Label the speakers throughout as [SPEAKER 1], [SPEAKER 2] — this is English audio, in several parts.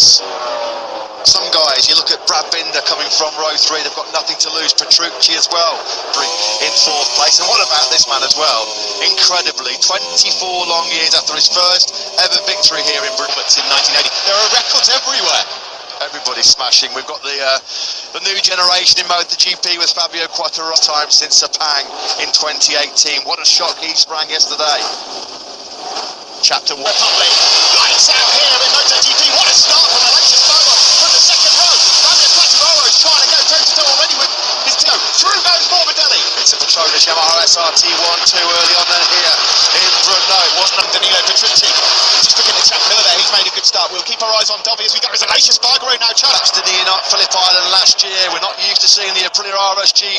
[SPEAKER 1] pace. Some guys, you look at Brad Binder coming from row 3, they've got nothing to lose. Petrucci as well, in 4th place. And what about this man as well? Incredibly, 24 long years after his first ever victory here in Britain in 1980. There are records everywhere. Everybody's smashing. We've got the new generation in MotoGP with Fabio Quartararo, time since Sepang in 2018. What a shock he sprang yesterday. Chapter 1. Republic, lights out here in MotoGP. What a start from Alexis Spargo from the second row. Fabio Quartararo is trying to go toe-to-toe already with his team. Through goes Morbidelli. It's a Petronas Yamaha SRT1 too early on there here in Brno. It wasn't Danilo Petrucci. Just looking at Jack Miller there, he's made a good start. We'll keep our eyes on Dovi as we go. It's Alexis Spargo now challenged to the Phillip Island last year. We're not used to seeing the Aprilia RSG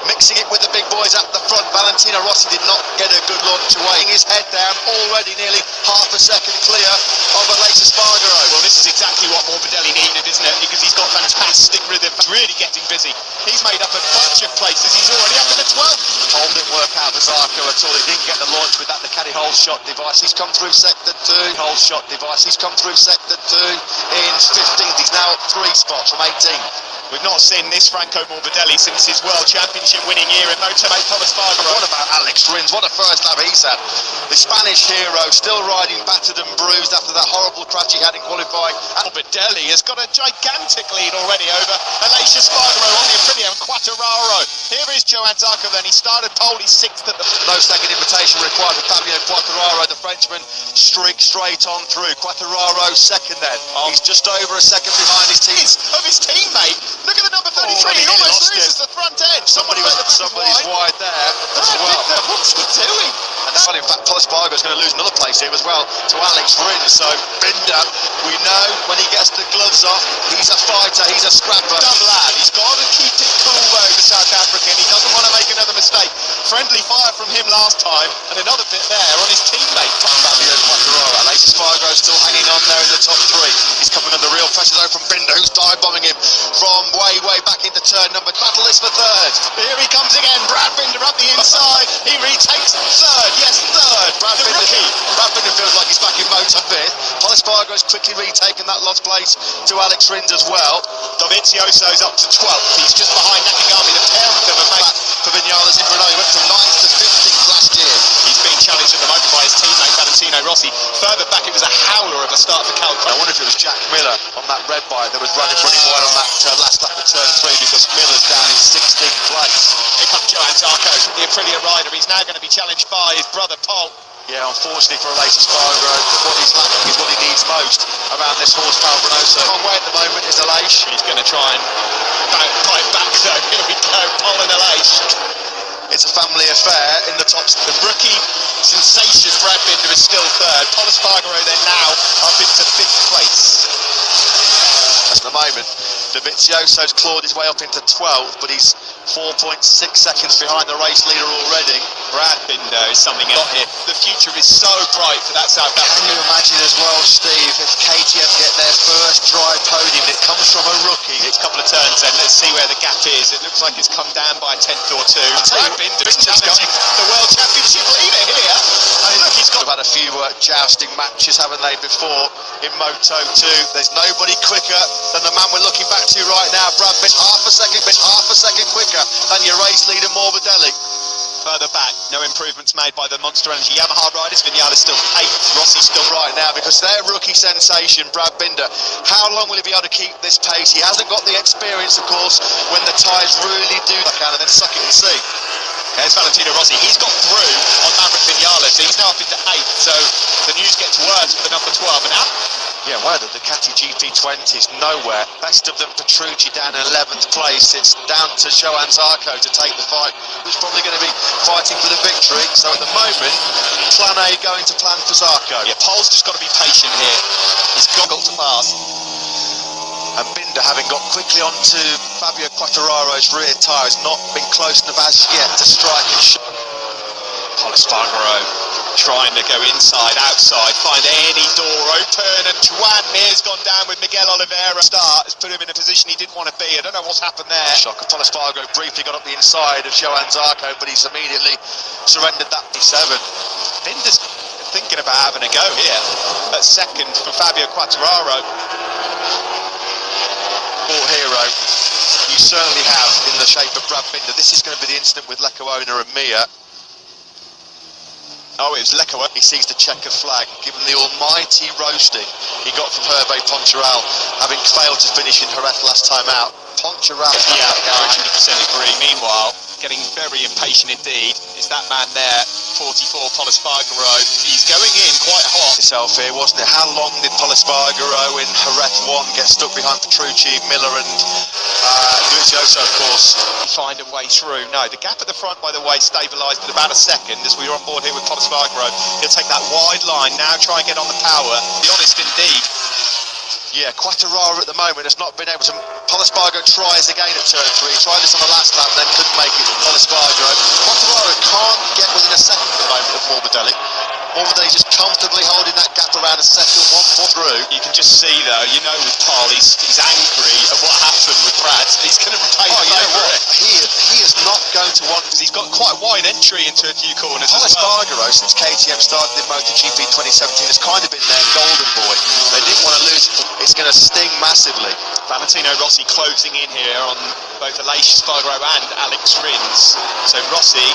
[SPEAKER 1] mixing it with the big boys at the front. Valentino Rossi did not get a good launch away. His head down, already nearly half a second clear of Alexis Spargo.
[SPEAKER 2] Well, this is exactly what Morbidelli needed, isn't it? Because he's got fantastic rhythm, really getting busy. He's made up a bunch of places. He's already up in the 12th.
[SPEAKER 1] Hole didn't work out for Zarco at all. He didn't get the launch with that Ducati hole shot device. He's come through sector 2. Hole shot device. He's come through sector 2 in 15th. He's now up 3 spots from 18th.
[SPEAKER 2] We've not seen this Franco Morbidelli since his World Championship winning year in Moto2 Thomas Spargo.
[SPEAKER 1] What about Alex Rins? What a first lap he's had. The Spanish hero still riding battered and bruised after that horrible crash he had in qualifying.
[SPEAKER 2] Morbidelli has got a gigantic lead already over Alexis Spargo on the Aprilia and Quartararo. Here is Johan Zarco then. He started pole, he's 6th at the...
[SPEAKER 1] No second invitation required for Fabio Quartararo. The Frenchman streaked straight on through. Quartararo 2nd then. He's just over a second behind his team.
[SPEAKER 2] Of his teammate. Look at the number 33, he almost loses the front edge.
[SPEAKER 1] Somebody's wide there as well.
[SPEAKER 2] What's he doing?
[SPEAKER 1] And that's in fact, Thomas Spargo is going to lose another place here as well to Alex Rins. So Binder, we know when he gets the gloves off, he's a fighter, he's a scrapper.
[SPEAKER 2] Dumb lad, he's got to keep it cool though, the South African. He doesn't want to make another mistake. Friendly fire from him last time, and another bit there on his teammate.
[SPEAKER 1] Fabio Quartararo. Alexis Spargo still hanging on there in the top 3. He's coming under real pressure though from Binder, who's dive bombing him from way back into turn number. Battle is for 3rd.
[SPEAKER 2] Here he comes again. Brad Binder up the inside. He retakes 3rd. Yes, 3rd.
[SPEAKER 1] Brad Binder feels like he's back in Moto 5th. Thomas Spargo has quickly retaken that lost place to Alex Rins as well.
[SPEAKER 2] Dovizioso's up to 12th. He's just behind Nakagami. The pair of them have made
[SPEAKER 1] for Vinales in Brno. He went from 9th to 15th last year.
[SPEAKER 2] He's being challenged at the moment by his teammate Valentino Rossi. Further back, it was a howler of a start for Cal.
[SPEAKER 1] I wonder if it was Jack Miller on that red bike that was running pretty wide on that last lap of turn 3, because Miller's down in 16th place.
[SPEAKER 2] Here comes Johan Zarco, the Aprilia rider. He's now going to be challenged by his brother Paul.
[SPEAKER 1] Yeah, unfortunately for Alexis Spargo, what he's lacking is what he needs most around this horsepower Brno. So on way at the moment is Aleix.
[SPEAKER 2] He's going to try and fight back, so here we go, Paul and Aleix.
[SPEAKER 1] It's a family affair in the top.
[SPEAKER 2] The rookie sensation Brad Binder is still 3rd. Paul Spargo then now up into 5th place.
[SPEAKER 1] At the moment, Dovizioso's clawed his way up into 12th, but he's 4.6 seconds behind the race leader already.
[SPEAKER 2] Brad Binder is something else here. The future is so bright for that South African.
[SPEAKER 1] Can you imagine as well, Steve, if KTM get their first dry podium, it comes from a rookie.
[SPEAKER 2] It's a couple of turns then, let's see where the gap is. It looks like it's come down by a 10th or 2. Brad Binder is challenging the World Championship leader here. Look, he's got...
[SPEAKER 1] We've had a few jousting matches, haven't they, before in Moto2. There's nobody quicker than the man we're looking back to right now. Brad Binder, half a second quicker than your race leader Morbidelli.
[SPEAKER 2] Further back, no improvements made by the Monster Energy Yamaha riders. Vinales still 8th, Rossi still
[SPEAKER 1] right now, because their rookie sensation, Brad Binder, how long will he be able to keep this pace? He hasn't got the experience, of course, when the tyres really do and then suck it and see.
[SPEAKER 2] There's Valentino Rossi. He's got through on Maverick Vinales. He's now up into 8th, so the news gets worse for the number 12. And now,
[SPEAKER 1] yeah, where the Ducati GP20s nowhere. Best of them, Petrucci down in 11th place. It's down to Johan Zarco to take the fight, who's probably going to be fighting for the victory. So at the moment, plan A going to plan for Zarco.
[SPEAKER 2] Yeah, Paul's just got to be patient here. He's got to pass.
[SPEAKER 1] And Binder, having got quickly onto Fabio Quartararo's rear tyre, has not been close enough as yet to strike and shoot.
[SPEAKER 2] Paul Spargo trying to go inside, outside, find any door open, and Juan Mir's gone down with Miguel Oliveira. Start has put him in a position he didn't want to be. I don't know what's happened there.
[SPEAKER 1] Shocker. Paul Spargo briefly got up the inside of Johan Zarco, but he's immediately surrendered that P7.
[SPEAKER 2] Binder's thinking about having a go here at 2nd for Fabio Quartararo.
[SPEAKER 1] Sport hero you certainly have in the shape of Brad Binder. This is going to be the incident with Lecco owner and Mia. Oh, it was Lecco. He sees the checker flag, given the almighty roasting he got from Hervé Poncharal, having failed to finish in Jerez last time out. Poncharal.
[SPEAKER 2] Yeah, I 100% agree. Meanwhile, getting very impatient indeed is that man there, 44, Pol Espargaro. He's going in quite hot.
[SPEAKER 1] Itself here, wasn't it? How long did Pol Espargaro in Jerez 1 get stuck behind Petrucci, Miller and Dovizioso, of course?
[SPEAKER 2] Find a way through. No, the gap at the front, by the way, stabilised at about a second as we were on board here with Pol Espargaro. He'll take that wide line now, try and get on the power. Be honest indeed.
[SPEAKER 1] Yeah, Quartararo at the moment has not been able to. Pol Espargaro tries again at turn 3. He tried this on the last lap, then couldn't make it. Pol Espargaro. Quartararo can't get within a second at the moment of Morbidelli. Morbidelli just comfortably holding that gap around a second, 1 4 through.
[SPEAKER 2] You can just see though, you know, with Pol, he's angry at what happened with Brad. He's going to repay the favour.
[SPEAKER 1] He is not going to want,
[SPEAKER 2] because he's got quite wide entry into a few corners.
[SPEAKER 1] Pol Espargaro, since KTM started in MotoGP 2017, has kind of been their golden boy. They didn't want to lose it. It's going to sting massively.
[SPEAKER 2] Valentino Rossi closing in here on both Aleix Espargaro and Alex Rins. So Rossi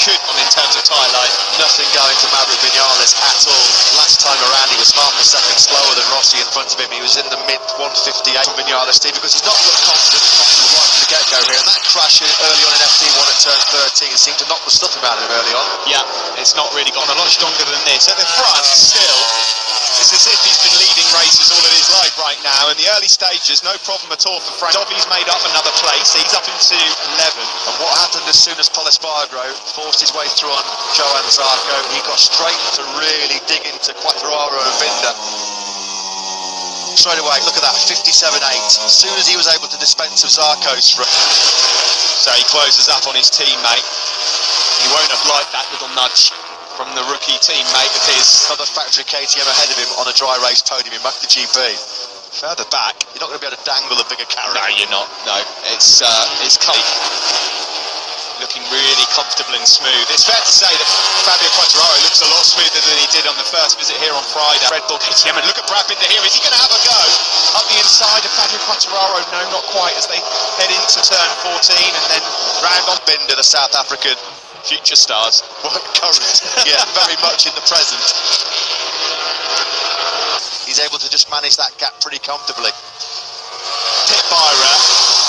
[SPEAKER 2] could, in terms of tyre life,
[SPEAKER 1] nothing going for Maverick Vinales at all. Last time around he was half a second slower than Rossi in front of him. He was in the mid 158 from Vinales, Steve, because he's not looked confident and comfortable right from the get-go here. And that crash early on in FD1 at turn 13 seemed to knock the stuff about him early on.
[SPEAKER 2] Yeah, it's not really gone a lot stronger than this. At the front, still, it's as if he's been leading races all of his life right now. In the early stages, no problem at all for Frank. Dovy's made up another place. He's up into 11.
[SPEAKER 1] And what happened as soon as Pol Espargaro forced his way through on Johann Zarco, he got straight to really dig into Quartararo and Binder. Straight away, look at that, 57.8. As soon as he was able to dispense of Zarco's through.
[SPEAKER 2] So he closes up on his teammate. He won't have liked that little nudge from the rookie teammate of his.
[SPEAKER 1] Another factory KTM ahead of him on a dry race podium in MotoGP.
[SPEAKER 2] Further back,
[SPEAKER 1] you're not going to be able to dangle a bigger carrot.
[SPEAKER 2] No, you're not. No, it's looking really comfortable and smooth. It's fair to say that Fabio Quartararo looks a lot smoother than he did on the first visit here on Friday. Red Bull KTM, and look at Brad Binder here. Is he going to have a go up the inside of Fabio Quartararo? No, not quite, as they head into turn 14 and then round on
[SPEAKER 1] Binder, the South African.
[SPEAKER 2] Future stars.
[SPEAKER 1] What current? Yeah, very much in the present. He's able to just manage that gap pretty comfortably.
[SPEAKER 2] Pit Byra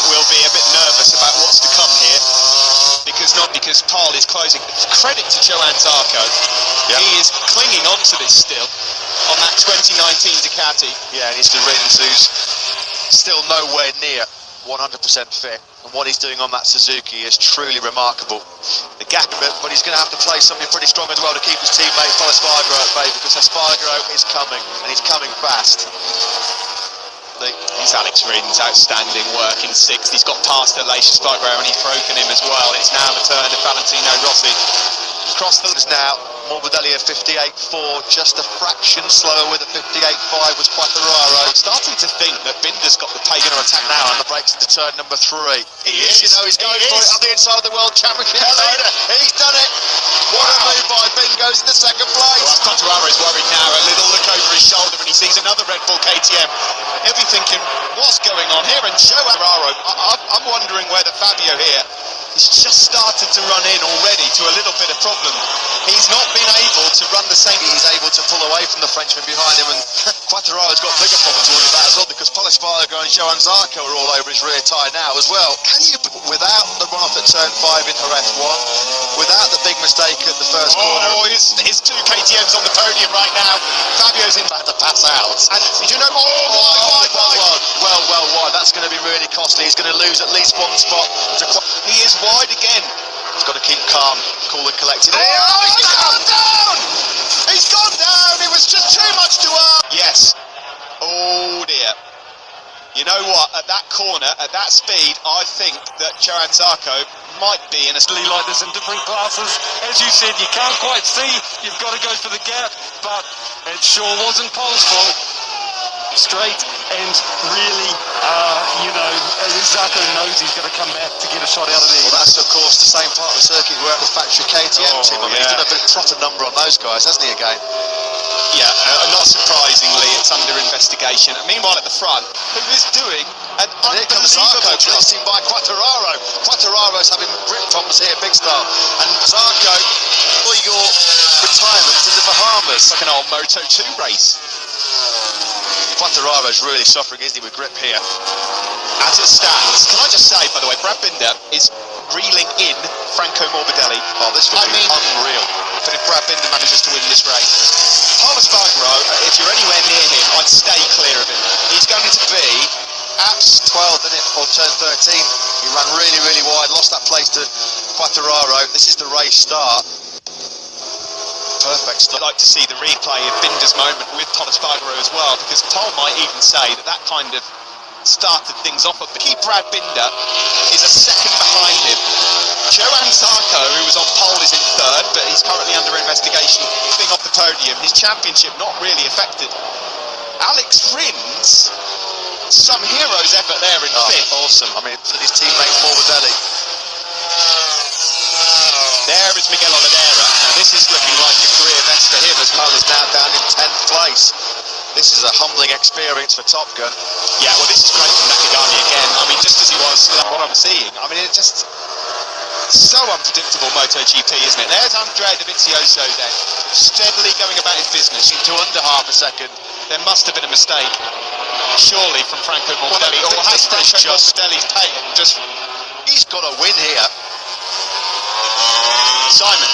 [SPEAKER 2] will be a bit nervous about what's to come here, because Pol is closing. Credit to Johann Zarco. Yep. He is clinging on to this still on that 2019 Ducati.
[SPEAKER 1] Yeah, and he's the Rins, who's still nowhere near 100% fit. And what he's doing on that Suzuki is truly remarkable. The gap, but he's going to have to play something pretty strong as well to keep his teammate Pol Espargaro at bay, because Espargaro is coming, and he's coming fast.
[SPEAKER 2] He's Alex Rins, outstanding work in 6th. He's got past Aleix Espargaro and he's broken him as well. It's now the turn of Valentino Rossi. Across the now, Morbidelli at 58.4, just a fraction slower with a 58.5 was Quartararo. Starting to think that Binder's got the pace.
[SPEAKER 1] Going to attack now on the brakes into turn number 3. He is, you know, he's going for it on the inside of the world championship leader. He's done it. What a move by Bin, goes into 2nd place.
[SPEAKER 2] Well, Quartararo is worried now. A little look over his shoulder and he sees another Red Bull KTM. He'll be thinking, what's going on here? And Quartararo, I'm wondering whether Fabio here has just started to run in already to a little bit of problem. He's not been able to run the same.
[SPEAKER 1] He's able to pull away from the Frenchman behind him, and Quartararo's got bigger problems to worry about as well, because Pol Espargaro and Johann Zarco are all over his rear tyre now as well. Can you, without the run-off at turn 5 in Jerez 1, without the big mistake at the first corner?
[SPEAKER 2] Oh, his 2 KTMs on the podium right now. Fabio's in back to pass out. And you know,
[SPEAKER 1] well, wide. That's going to be really costly. He's going to lose at least 1 spot.
[SPEAKER 2] He is wide again.
[SPEAKER 1] He's got to keep calm, cool and collected.
[SPEAKER 2] Oh, he's gone down! He's gone down! It was just too much to ask. Yes. Oh dear. You know what? At that corner, at that speed, I think that Johann Zarco might be in a...
[SPEAKER 3] Like this in different classes. As you said, you can't quite see. You've got to go for the gap, but it sure wasn't Pol's fault. Straight and really, you know, Zarco knows he's got to come back to get a shot out of there.
[SPEAKER 1] Well, that's of course the same part of the circuit where the factory KTM team. I mean, he's done a bit proper number on those guys, hasn't he, again?
[SPEAKER 2] Yeah, not surprisingly, it's under investigation. And meanwhile, at the front, who is doing an
[SPEAKER 1] And here comes Zarco,
[SPEAKER 2] unbelievable job.
[SPEAKER 1] chasing by Quartararo. Quartararo's having grip problems here, big style. And Zarco, for your retirement in the Bahamas.
[SPEAKER 2] Like an old Moto2 race.
[SPEAKER 1] Quartararo's really suffering, isn't he, with grip here?
[SPEAKER 2] As it stands, can I just say, by the way, Brad Binder is reeling in Franco Morbidelli.
[SPEAKER 1] Oh, this would be unreal.
[SPEAKER 2] But if Brad Binder manages to win this race, Paul Espargaro, if you're anywhere near him, I'd stay clear of him. He's going to be
[SPEAKER 1] Apps 12, didn't it? Or turn 13. He ran really, really wide, lost that place to Quartararo. This is the race start. Perfect start.
[SPEAKER 2] I'd like to see the replay of Binder's moment with Paul Espargaro as well, because Paul might even say that that kind of started things off. But key Brad Binder is a second behind him. Johan Zarco, who was on pole, is in third, but he's currently under investigation, being off the podium. His championship not really affected. Alex Rins, some hero's effort there in fifth.
[SPEAKER 1] Awesome. I mean, for his teammates Morbidelli.
[SPEAKER 2] There is Miguel Oliveira. Now this is looking like a career best for him as well.
[SPEAKER 1] Is now down in 10th place. This is a humbling experience for Top Gun.
[SPEAKER 2] Yeah, well, this is great from Nakagami again. I mean, just as he was, what I'm seeing. I mean, it just so unpredictable MotoGP, isn't it? There's Andrea Dovizioso then, steadily going about his business into under half a second. There must have been a mistake, surely, from Franco Morbidelli. Or has Franco Morbidelli's pay just...
[SPEAKER 1] He's got a win here.
[SPEAKER 2] Simon.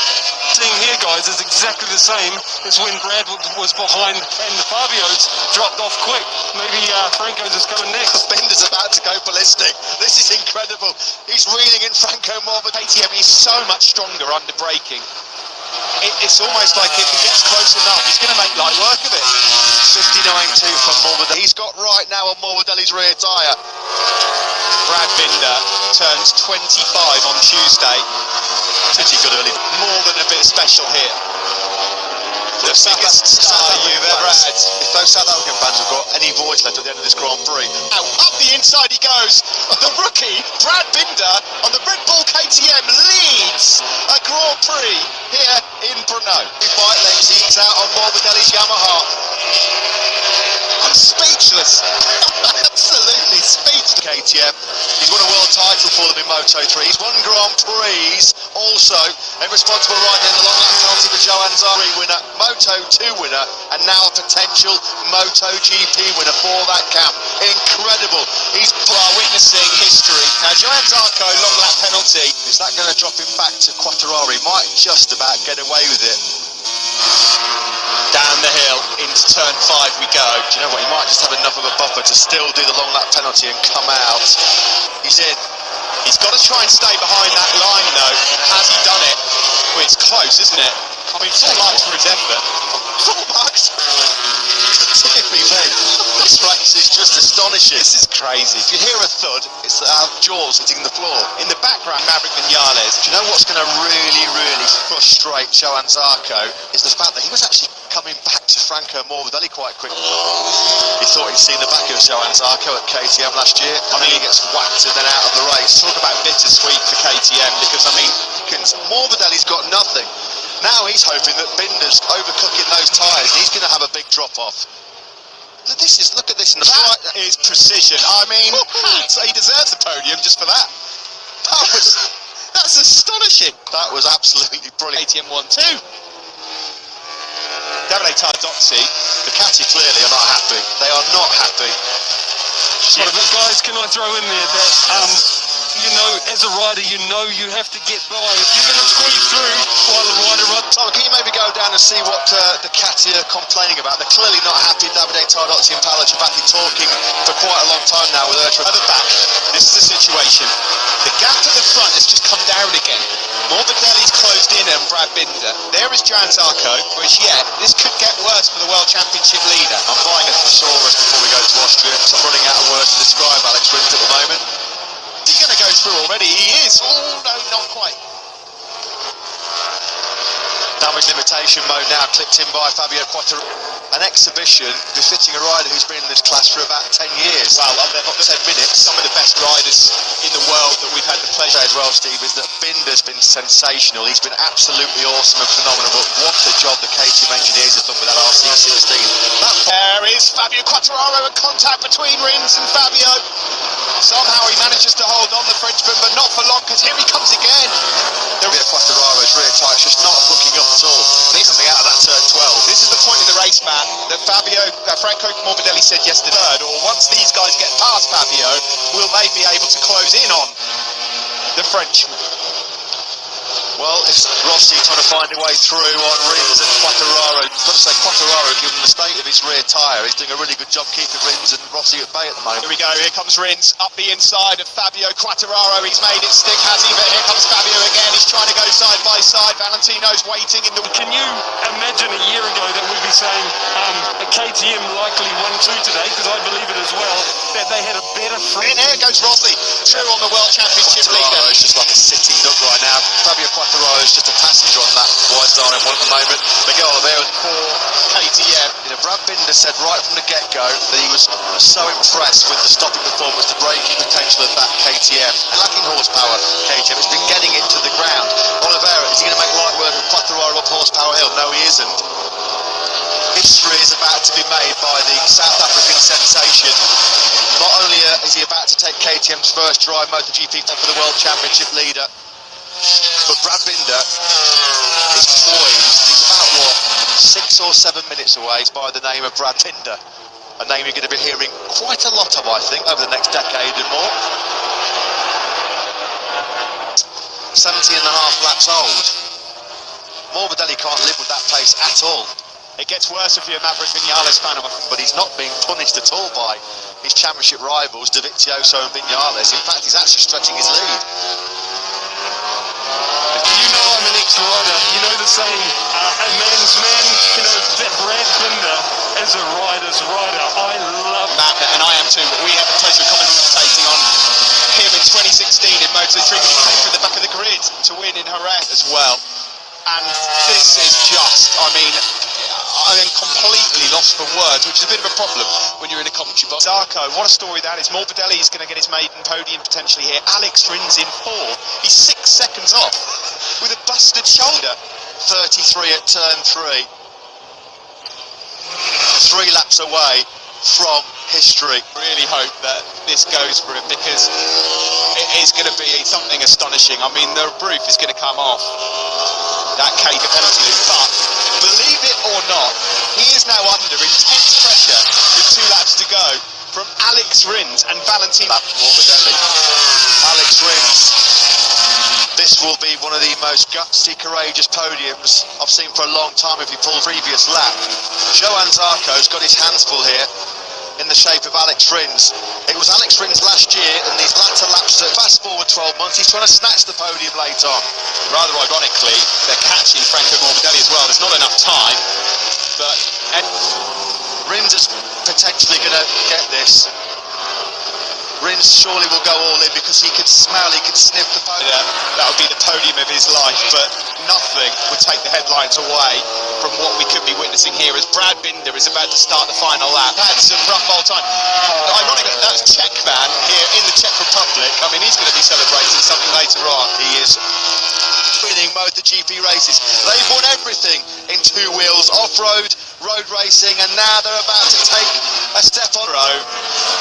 [SPEAKER 3] Seeing here, guys, is exactly the same as when Brad was behind and Fabio's dropped off quick. Maybe Franco's is coming next.
[SPEAKER 1] Binder's about to go ballistic. This is incredible. He's reeling in Franco Morbidelli.
[SPEAKER 2] KTM is so much stronger under braking. It's almost like if he gets close enough, he's going to make light work of it.
[SPEAKER 1] 59.2 from Morbidelli. He's got right now on Morbidelli's rear tyre.
[SPEAKER 2] Brad Binder turns 25 on Tuesday.
[SPEAKER 1] Pretty good early.
[SPEAKER 2] More than a bit special here. The biggest star you've ever had.
[SPEAKER 1] If those South African fans have got any voice left at the end of this Grand Prix.
[SPEAKER 2] Now, up the inside he goes. The rookie, Brad Binder, on the Red Bull KTM leads a Grand Prix here in Brno.
[SPEAKER 1] Bike lengths, he ekes out on Morbidelli's Yamaha.
[SPEAKER 2] I'm speechless. Absolutely speechless.
[SPEAKER 1] KTM. He's won a world title for them in Moto3. He's won Grand Prix also. A responsible rider in the long lap penalty for Johan Zarco winner, Moto2 winner, and now a potential MotoGP winner for that camp. Incredible. He's
[SPEAKER 2] witnessing history. Now, Johan Zarco, long lap penalty.
[SPEAKER 1] Is that going to drop him back to Quartararo? He might just about get away with it.
[SPEAKER 2] Down the hill into turn 5 we go.
[SPEAKER 1] Do you know what? He might just have enough of a buffer to still do the long lap penalty and come out.
[SPEAKER 2] He's in. He's got to try and stay behind that line, though. Has he done it? Well, it's close, isn't it? I mean, full marks for his effort.
[SPEAKER 1] Full marks? This race is just astonishing.
[SPEAKER 2] This is crazy.
[SPEAKER 1] If you hear a thud, it's our jaws hitting the floor.
[SPEAKER 2] In the background, Maverick Vinales.
[SPEAKER 1] Do you know what's going to really, really frustrate Johan Zarco is the fact that he was actually coming back to Franco Morbidelli quite quickly. He thought he'd seen the back of Johan Zarco at KTM last year, and then he gets whacked and then out of the race.
[SPEAKER 2] Talk about bittersweet for KTM, because, I mean,
[SPEAKER 1] Morbidelli's got nothing. Now he's hoping that Binder's overcooking those tyres, and he's going to have a big drop-off. Look at this in the front.
[SPEAKER 2] That is precision. I mean, he deserves a podium just for that. That's astonishing.
[SPEAKER 1] That was absolutely brilliant.
[SPEAKER 2] KTM 1-2. Davide Tardozzi.
[SPEAKER 1] Ducati clearly are not happy. They are not happy.
[SPEAKER 3] But guys, can I throw in there that, you know, as a rider, you know you have to get by. If you're going to squeeze through while the rider runs...
[SPEAKER 1] Tom, can you maybe go down and see what Ducati are complaining about? They're clearly not happy. Davide Tardozzi and Paolo Ciabatti talking for quite a long time now with Urtra.
[SPEAKER 2] At the back, this is the situation. The gap at the front has just come down again. Morbidelli's closed in on Brad Binder. There is Johan Zarco, which, this could get worse for the World Championship leader.
[SPEAKER 1] I'm buying a thesaurus before we go to Austria, because I'm running out of words to describe Alex Rins at the moment.
[SPEAKER 2] Is he going to go through already? He is. Oh, no, not quite.
[SPEAKER 1] Damage limitation mode now clipped in by Fabio Quartararo. An exhibition befitting a rider who's been in this class for about 10 years.
[SPEAKER 2] Well, they've got 10 minutes. Some of the best riders in the world that we've had the pleasure
[SPEAKER 1] as well. well, Steve, is that Binder's been sensational. He's been absolutely awesome and phenomenal, but what a job the KTM engineers have done with that RC16.
[SPEAKER 2] There is Fabio Quartararo, and contact between Rins and Fabio. Somehow he manages to hold on, the Frenchman, but not for long, because here he comes again.
[SPEAKER 1] Quartararo's rear tyre's just not looking up at all. He's coming out of that turn 12.
[SPEAKER 2] This is the point in the race, Matt, that Franco Morbidelli said yesterday, or once these guys get past Fabio, will they be able to close in on the Frenchman?
[SPEAKER 1] Well, it's Rossi trying to find a way through on Rins and Quartararo. I've got to say, Quartararo, given the state of his rear tyre, he's doing a really good job keeping Rins and Rossi at bay at the moment.
[SPEAKER 2] Here we go, here comes Rins up the inside of Fabio Quartararo. He's made it stick, has he? But here comes Fabio again. He's trying to go side by side. Valentino's waiting in the...
[SPEAKER 3] Can you imagine a year ago that we'd be saying KTM likely won 2 today, because I believe it as well, that they had a better front.
[SPEAKER 2] In here goes Rossi, through on the World Championship leader.
[SPEAKER 1] Quartararo is just like a sitting duck right now. Fabio Quartararo is just a passenger on that wide star M1 at the moment. Miguel Oliveira
[SPEAKER 2] for KTM.
[SPEAKER 1] You know, Brad Binder said right from the get-go that he was so impressed with the stopping performance, the braking potential of that KTM. Lacking horsepower, KTM has been getting it to the ground. Oliveira, is he going to make light work of Quartararo up Horsepower Hill? No, he isn't. History is about to be made by the South African sensation. Not only is he about to take KTM's first drive MotoGP for the World Championship leader, but Brad Binder is poised. He's about, what, 6 or 7 minutes away by the name of Brad Binder. A name you're going to be hearing quite a lot of, I think, over the next decade and more. 17 and a half laps old. Morbidelli can't live with that pace at all.
[SPEAKER 2] It gets worse if you're a Maverick Vinales fan,
[SPEAKER 1] but he's not being punished at all by his championship rivals, Dovizioso and Vinales. In fact, he's actually stretching his lead.
[SPEAKER 3] You know I'm an ex-rider. You know the saying, a man's man. You know, that Brad Binder is a rider's rider. I love
[SPEAKER 2] Matt, and I am too, but we have the pleasure of commentating on him in 2016 in Moto3, but he came from the back of the grid to win in Jerez as well. And this is just, I mean, I am completely lost for words, which is a bit of a problem when you're in a commentary box. Zarco, what a story that is. Morbidelli is going to get his maiden podium potentially here. Alex Rins in 4. He's 6 seconds off with a busted shoulder.
[SPEAKER 1] 33 at turn 3. 3 laps away from history.
[SPEAKER 2] Really hope that this goes for him, because it is going to be something astonishing. I mean, the roof is going to come off that cake of penalty loop, but believe it or not, he is now under intense pressure with 2 laps to go from Alex Rins and Valentino
[SPEAKER 1] Morbidelli. Alex Rins. This will be one of the most gutsy, courageous podiums I've seen for a long time if he pulls previous lap. Johan Zarco's got his hands full here in the shape of Alex Rins. It was Alex Rins last year, and these latter laps, fast forward 12 months, he's trying to snatch the podium late on.
[SPEAKER 2] Rather ironically, they're catching Franco Morbidelli as well. There's not enough time, but
[SPEAKER 1] Rins is potentially going to get this. Rins surely will go all in, because he could smell, he could sniff the podium.
[SPEAKER 2] Yeah, that would be the podium of his life, but nothing would take the headlines away from what we could be witnessing here as Brad Binder is about to start the final lap. Had some rough old time. Ironically, that's Czech man here in the Czech Republic. I mean, he's going to be celebrating something later on.
[SPEAKER 1] He is winning MotoGP races. They've won everything in 2 wheels, off-road, road racing, and now they're about to take a step on road.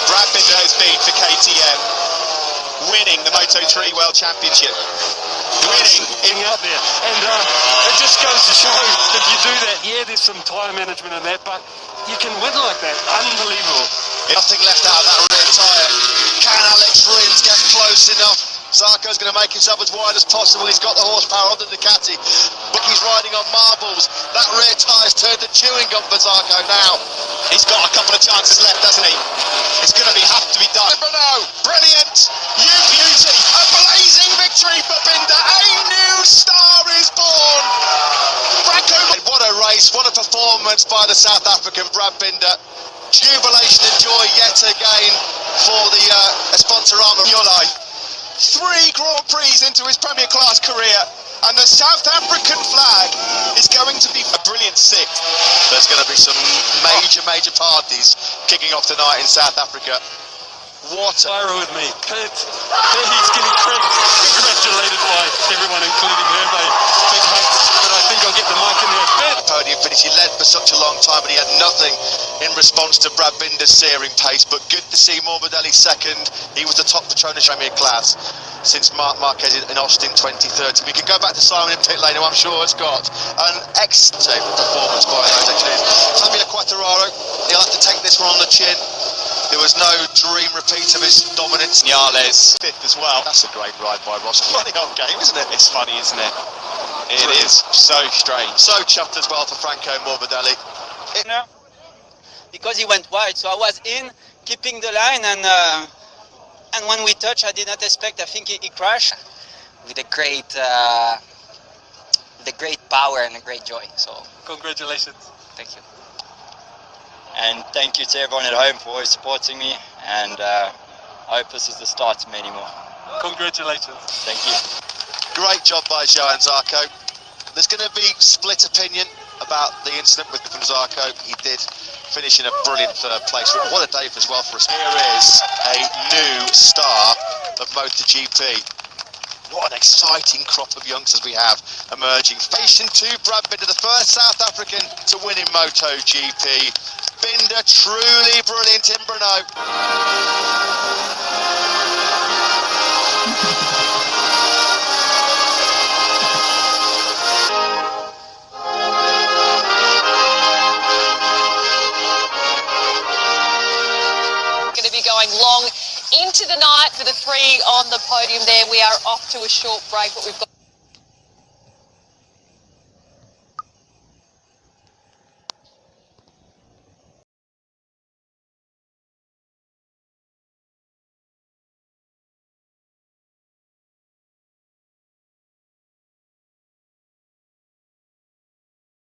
[SPEAKER 2] Brad Binder has been for KTM, winning the Moto3 World Championship.
[SPEAKER 3] Winning out there, and it just goes to show, if you do that, yeah, there's some tyre management in that, but you can win like that. Unbelievable.
[SPEAKER 1] Nothing left out of that rear tyre. Can Alex Rins get close enough? Zarco's going to make himself as wide as possible. He's got the horsepower on the Ducati, but he's riding on marbles. That rear tyre's turned to chewing gum for Zarco now.
[SPEAKER 2] He's got a couple of chances left, hasn't he? It's going to have to be done.
[SPEAKER 1] Bruno,
[SPEAKER 2] brilliant! You beauty! A blazing victory for Binder. A new star is born. Franco.
[SPEAKER 1] What a race! What a performance by the South African Brad Binder. Jubilation and joy yet again for the Sponsorama of your life.
[SPEAKER 2] 3 Grand Prix into his Premier Class career, and the South African flag is going to be a brilliant 6th.
[SPEAKER 1] There's going to be some major parties kicking off tonight in South Africa. What a...
[SPEAKER 3] Pyro with me. He's getting congratulated by everyone, including Hervé. Big hugs, but I think I'll get the mic in there.
[SPEAKER 1] Podium finish. He led for such a long time, but he had nothing in response to Brad Binder's searing pace. But good to see Morbidelli second. He was the top Petronas Premier class since Marc Marquez in Austin 2030. We can go back to Simon in pit lane, who I'm sure has got an excellent performance by those engineers. Fabio Quartararo, he'll have to take this one on the chin. There was no dream repeat of his dominance.
[SPEAKER 2] Niales, fifth as well.
[SPEAKER 1] That's a great ride by Ross. Funny old game, isn't it?
[SPEAKER 2] It's funny, isn't it? It is so strange.
[SPEAKER 1] So chuffed as well for Franco Morbidelli.
[SPEAKER 4] No, because he went wide, so I was in, keeping the line, and when we touched, I did not expect. I think he crashed with a great power and a great joy. So
[SPEAKER 3] Congratulations.
[SPEAKER 4] thank you, and thank you to everyone at home for always supporting me. And I hope this is the start of many more.
[SPEAKER 3] Congratulations.
[SPEAKER 4] Thank you.
[SPEAKER 1] Great job by Johann Zarco. There's going to be split opinion about the incident with Zarco. He did finish in a brilliant third place. What a day as well for us. Here is a new star of MotoGP. What an exciting crop of youngsters we have emerging. Station 2, Brad Binder, the first South African to win in MotoGP. Binder truly brilliant in Brno.
[SPEAKER 5] Going to be going long into the night for the three on the podium there. We are off to a short break, but we've got